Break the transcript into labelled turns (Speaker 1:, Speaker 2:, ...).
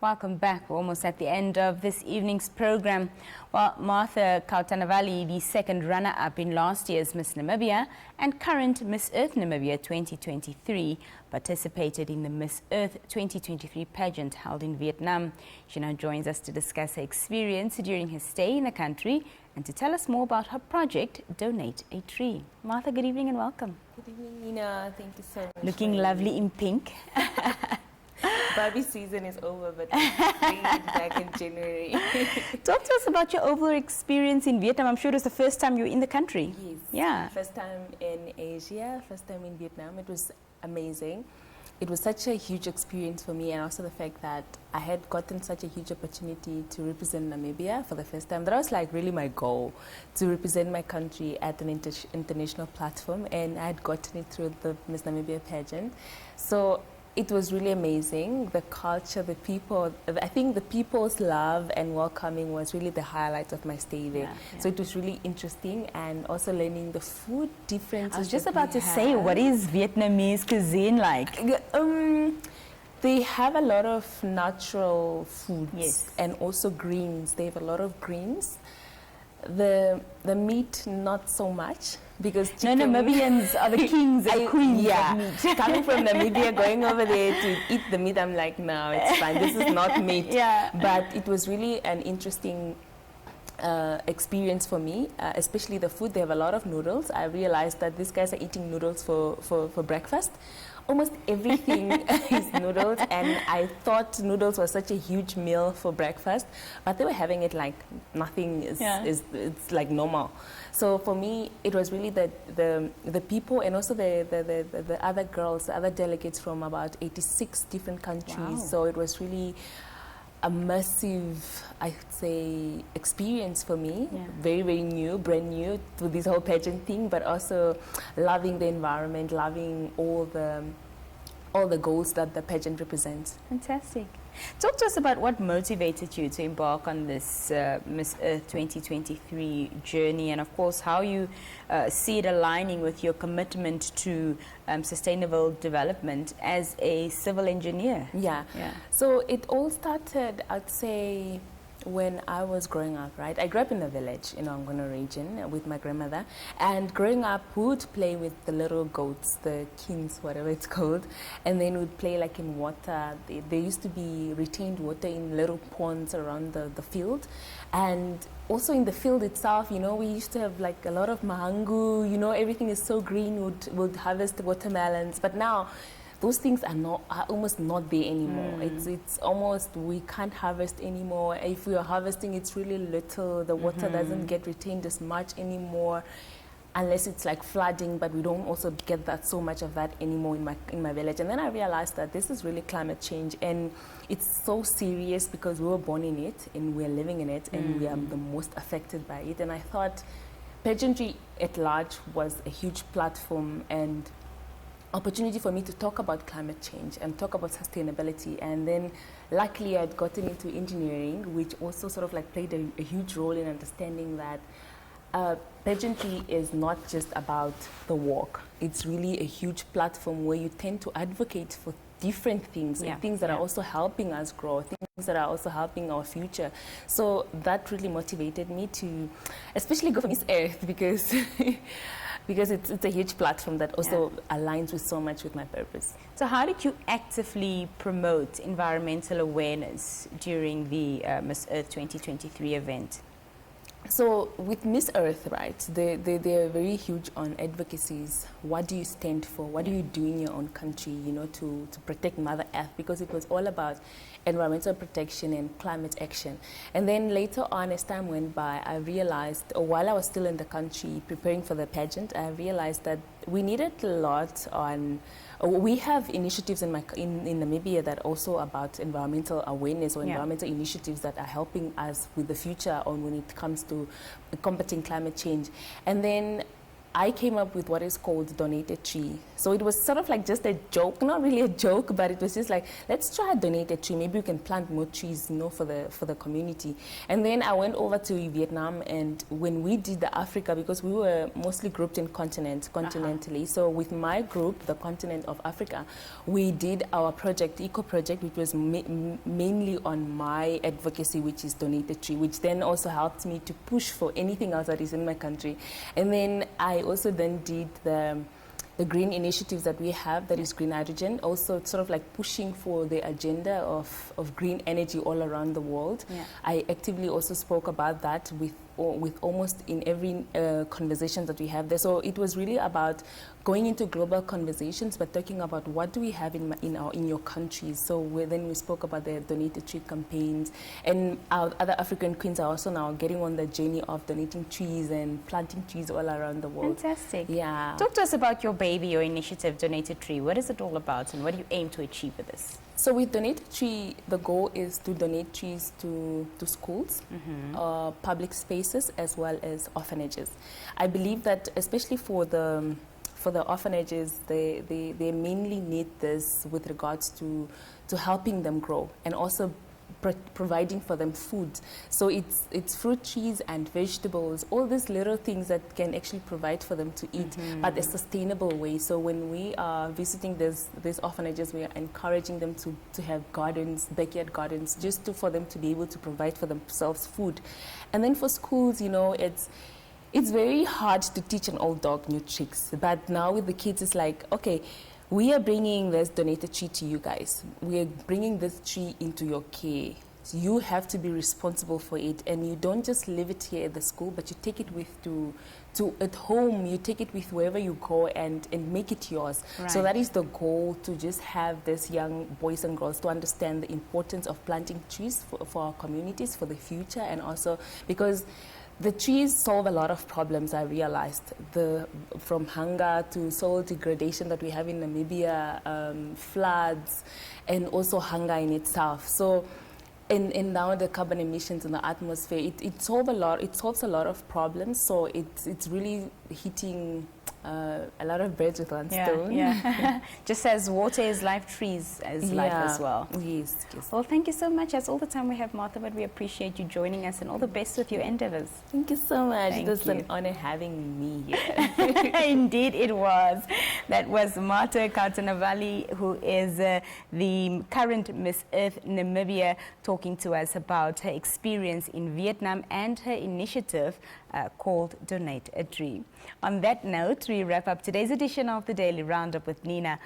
Speaker 1: Welcome back. We're almost at the end of this evening's program. Well, Martha Kautanevali, the second runner-up in last year's Miss Namibia and current Miss Earth Namibia 2023, participated in the Miss Earth 2023 pageant held in Vietnam. She now joins us to discuss her experience during her stay in the country and to tell us more about her project, Donate a Tree. Martha, good evening and welcome.
Speaker 2: Good evening, Nina. Thank you so much.
Speaker 1: Looking lovely in pink.
Speaker 2: Barbie season is over, but we'll bring it back in January.
Speaker 1: Talk to us about your overall experience in Vietnam. I'm sure it was the first time you were in the country.
Speaker 2: Yes.
Speaker 1: Yeah.
Speaker 2: First time in Asia, first time in Vietnam. It was amazing. It was such a huge experience for me, and also the fact that I had gotten such a huge opportunity to represent Namibia for the first time. That was like really my goal, to represent my country at an international platform, and I had gotten it through the Miss Namibia pageant. So it was really amazing. The culture, the people, I think the people's love and welcoming was really the highlight of my stay there. So it was really interesting, and also learning the food differences.
Speaker 1: I was just about to say, what is Vietnamese cuisine like?
Speaker 2: They have a lot of natural foods, and also greens. They have a lot of greens. The meat, not so much, because
Speaker 1: no, Namibians are the kings and queens of meat.
Speaker 2: Coming from Namibia, going over there to eat the meat, I'm like, no, it's fine. This is not meat. But it was really an interesting experience for me, especially the food. They have a lot of noodles. I realized that these guys are eating noodles for breakfast. Almost everything is noodles, and I thought noodles was such a huge meal for breakfast, but they were having it like nothing is it's like normal. So for me, it was really the people, and also the other girls, the other delegates from about 86 different countries. Wow. So it was really a massive, I'd say, experience for me. Very, very new, brand new to this whole pageant thing, but also loving the environment, loving all the goals that the pageant represents.
Speaker 1: Fantastic. Talk to us about what motivated you to embark on this Miss Earth 2023 journey, and of course how you see it aligning with your commitment to sustainable development as a civil engineer.
Speaker 2: So it all started, I'd say, when I was growing up, right? I grew up in a village in Angono region with my grandmother, and growing up we would play with the little goats, the kings, whatever it's called, and then we'd play like in water. There used to be retained water in little ponds around the field, and also in the field itself, you know, we used to have like a lot of mahangu, you know, everything is so green, would harvest watermelons, but now those things are almost not there anymore. It's almost, we can't harvest anymore. If we are harvesting, it's really little. The water doesn't get retained as much anymore, unless it's like flooding, but we don't also get that so much of that anymore in my village. And then I realized that this is really climate change, and it's so serious because we were born in it and we're living in it, and we are the most affected by it. And I thought pageantry at large was a huge platform and opportunity for me to talk about climate change and talk about sustainability. And then luckily I'd gotten into engineering, which also sort of like played a huge role in understanding that pageantry is not just about the walk. It's really a huge platform where you tend to advocate for different things, and things that are also helping us grow, things that are also helping our future. So that really motivated me to especially go for Miss Earth, because because it's a huge platform that also aligns with so much with my purpose.
Speaker 1: So how did you actively promote environmental awareness during the Miss Earth 2023 event?
Speaker 2: So with Miss Earth, right, they're very huge on advocacies. What do you stand for? What do you do in your own country, you know, to protect Mother Earth? Because it was all about environmental protection and climate action. And then later on, as time went by, I realized, while I was still in the country preparing for the pageant, I realized that we needed a lot on, we have initiatives in Namibia that also about environmental awareness or environmental initiatives that are helping us with the future on when it comes to combating climate change. And then I came up with what is called Donate a Tree. So it was sort of like just a joke, not really a joke, but it was just like, let's try Donate a Tree. Maybe we can plant more trees, you know, for the community. And then I went over to Vietnam, and when we did the Africa, because we were mostly grouped in continentally. So with my group, the continent of Africa, we did our project, Eco Project, which was mainly on my advocacy, which is Donate a Tree, which then also helped me to push for anything else that is in my country. And then I also then did the green initiatives that we have, that is green hydrogen, also sort of like pushing for the agenda of green energy all around the world. Yeah. I actively also spoke about that with almost in every conversation that we have there. So it was really about going into global conversations, but talking about what do we have in your countries. So then we spoke about the Donate a Tree campaigns, and our other African queens are also now getting on the journey of donating trees and planting trees all around the world.
Speaker 1: Fantastic.
Speaker 2: Yeah.
Speaker 1: Talk to us about your baby, your initiative, Donate a Tree. What is it all about, and what do you aim to achieve with this?
Speaker 2: So with Donate a Tree, the goal is to donate trees to schools, public spaces, as well as orphanages. I believe that especially for the orphanages, they mainly need this with regards to helping them grow, and also providing for them food. So it's fruit trees and vegetables, all these little things that can actually provide for them to eat, but a sustainable way. So when we are visiting these orphanages, we are encouraging them to have gardens, backyard gardens, just for them to be able to provide for themselves food. And then for schools, you know, it's very hard to teach an old dog new tricks. But now with the kids, it's like, okay, we are bringing this Donate a Tree to you guys. We are bringing this tree into your care. So you have to be responsible for it, and you don't just leave it here at the school, but you take it with to at home. You take it with wherever you go and make it yours. Right. So that is the goal, to just have these young boys and girls to understand the importance of planting trees for our communities, for the future, and also because the trees solve a lot of problems, I realized, from hunger to soil degradation that we have in Namibia, floods, and also hunger in itself. So, and now the carbon emissions in the atmosphere, it solves a lot of problems. So it's really hitting a lot of birds with one stone.
Speaker 1: Yeah. Just as water is life, trees is life as well.
Speaker 2: Yes, yes.
Speaker 1: Well, thank you so much. That's all the time we have, Martha, but we appreciate you joining us, and all the best with your endeavors.
Speaker 2: Thank you so much. It was an honor having me here.
Speaker 1: Indeed it was. That was Martha Kautanevali, who is the current Miss Earth Namibia, talking to us about her experience in Vietnam and her initiative called Donate a Tree. On that note, we wrap up today's edition of the Daily Roundup with Nina.